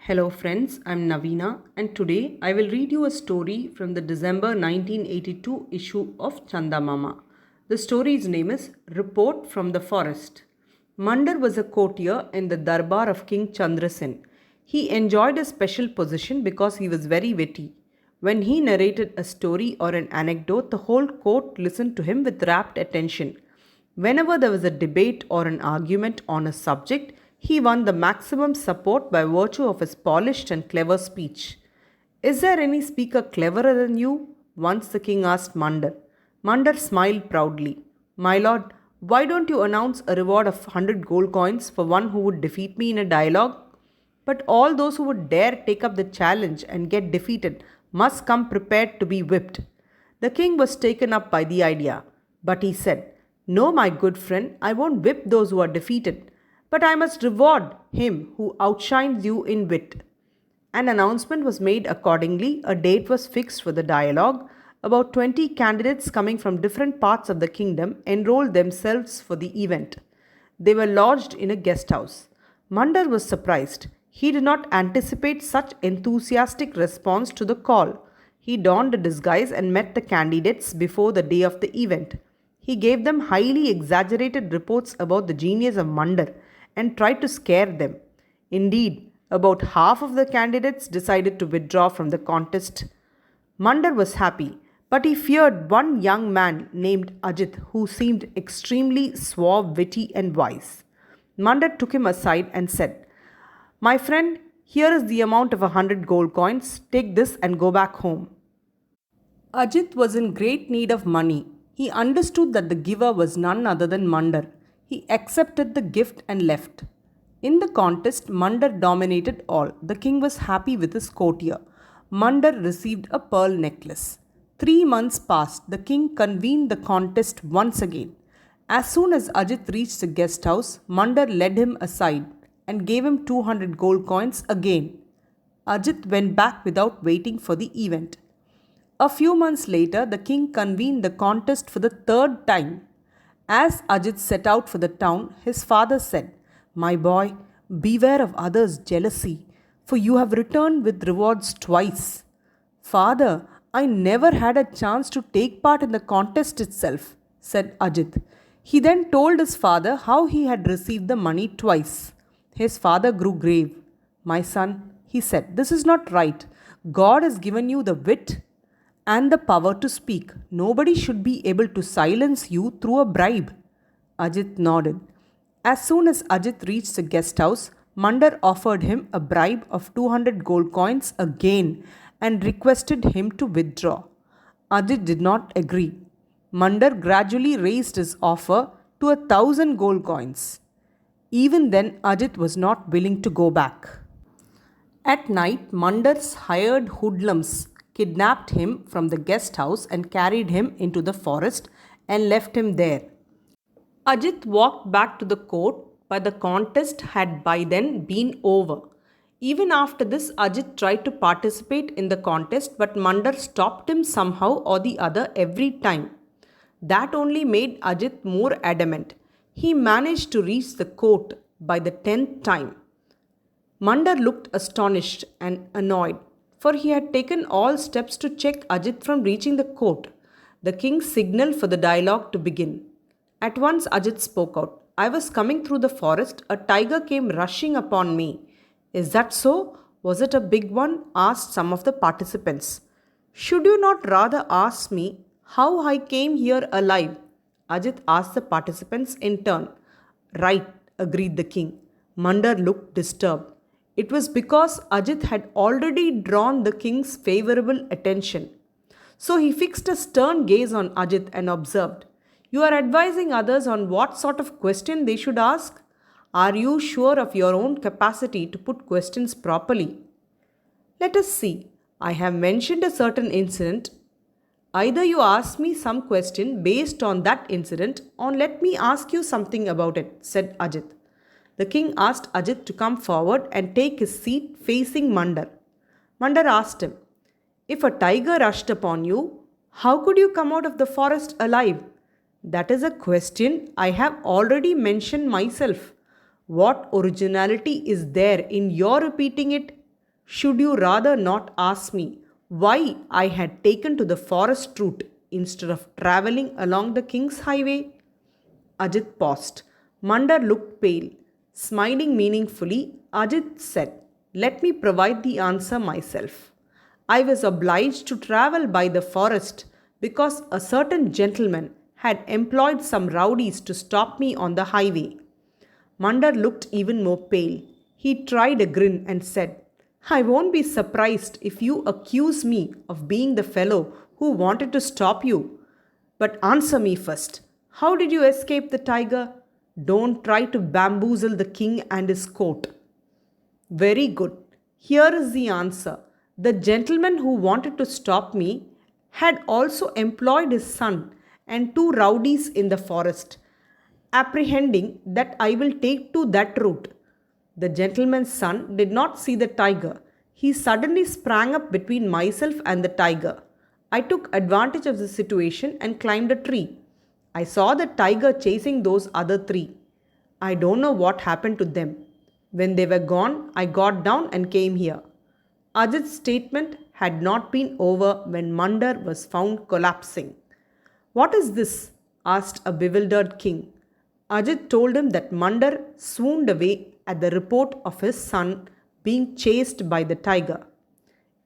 Hello, friends. I'm Navina, and today I will read you a story from the December 1982 issue of Chandamama. The story's name is Report from the Forest. Mandar was a courtier in the Darbar of King Chandrasen. He enjoyed a special position because he was very witty. When he narrated a story or an anecdote, the whole court listened to him with rapt attention. Whenever there was a debate or an argument on a subject, he won the maximum support by virtue of his polished and clever speech. Is there any speaker cleverer than you? Once the king asked Mandar. Mandar smiled proudly. My lord, why don't you announce a reward of 100 gold coins for one who would defeat me in a dialogue? But all those who would dare take up the challenge and get defeated must come prepared to be whipped. The king was taken up by the idea, but he said, no, my good friend, I won't whip those who are defeated, but I must reward him who outshines you in wit. An announcement was made accordingly, a date was fixed for the dialogue. About 20 candidates coming from different parts of the kingdom enrolled themselves for the event. They were lodged in a guest house. Mandar was surprised. He did not anticipate such enthusiastic response to the call. He donned a disguise and met the candidates before the day of the event. He gave them highly exaggerated reports about the genius of Mandar and tried to scare them. Indeed, about half of the candidates decided to withdraw from the contest. Mandar was happy, but he feared one young man named Ajit who seemed extremely suave, witty, and wise. Mandar took him aside and said, my friend, here is the amount of 100 gold coins. Take this and go back home. Ajit was in great need of money. He understood that the giver was none other than Mandar. He accepted the gift and left. In the contest, Mandar dominated all. The king was happy with his courtier. Mandar received a pearl necklace. 3 months passed. The king convened the contest once again. As soon as Ajit reached the guest house, Mandar led him aside and gave him 200 gold coins again. Ajit went back without waiting for the event. A few months later, the king convened the contest for the third time. As Ajit set out for the town, his father said, my boy, beware of others' jealousy, for you have returned with rewards twice. Father, I never had a chance to take part in the contest itself, said Ajit. He then told his father how he had received the money twice. His father grew grave. My son, he said, this is not right. God has given you the wit and the power to speak. Nobody should be able to silence you through a bribe. Ajit nodded. As soon as Ajit reached the guest house, Mandar offered him a bribe of 200 gold coins again and requested him to withdraw. Ajit did not agree. Mandar gradually raised his offer to 1,000 gold coins. Even then, Ajit was not willing to go back. At night, Mandar's hired hoodlums kidnapped him from the guest house and carried him into the forest and left him there. Ajit walked back to the court, but the contest had by then been over. Even after this, Ajit tried to participate in the contest, but Mandar stopped him somehow or the other every time. That only made Ajit more adamant. He managed to reach the court by the 10th time. Mandar looked astonished and annoyed, for he had taken all steps to check Ajit from reaching the court. The king signaled for the dialogue to begin. At once Ajit spoke out. I was coming through the forest. A tiger came rushing upon me. Is that so? Was it a big one? Asked some of the participants. Should you not rather ask me how I came here alive? Ajit asked the participants in turn. Right, agreed the king. Mandar looked disturbed. It was because Ajit had already drawn the king's favorable attention. So he fixed a stern gaze on Ajit and observed, you are advising others on what sort of question they should ask? Are you sure of your own capacity to put questions properly? Let us see. I have mentioned a certain incident. Either you ask me some question based on that incident or let me ask you something about it, said Ajit. The king asked Ajit to come forward and take his seat facing Mandar. Mandar asked him, if a tiger rushed upon you, how could you come out of the forest alive? That is a question I have already mentioned myself. What originality is there in your repeating it? Should you rather not ask me why I had taken to the forest route instead of travelling along the king's highway? Ajit paused. Mandar looked pale. Smiling meaningfully, Ajit said, "Let me provide the answer myself. I was obliged to travel by the forest because a certain gentleman had employed some rowdies to stop me on the highway." Mandar looked even more pale. He tried a grin and said, "I won't be surprised if you accuse me of being the fellow who wanted to stop you. But answer me first. How did you escape the tiger? Don't try to bamboozle the king and his court." "Very good. Here is the answer. The gentleman who wanted to stop me had also employed his son and two rowdies in the forest, apprehending that I will take to that route. The gentleman's son did not see the tiger. He suddenly sprang up between myself and the tiger. I took advantage of the situation and climbed a tree. I saw the tiger chasing those other three. I don't know what happened to them. When they were gone, I got down and came here." Ajit's statement had not been over when Mandar was found collapsing. "What is this?" asked a bewildered king. Ajit told him that Mandar swooned away at the report of his son being chased by the tiger.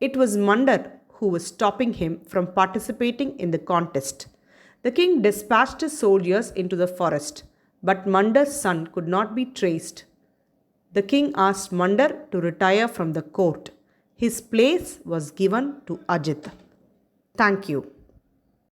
It was Mandar who was stopping him from participating in the contest. The king dispatched his soldiers into the forest, but Mandar's son could not be traced. The king asked Mandar to retire from the court. His place was given to Ajit. Thank you.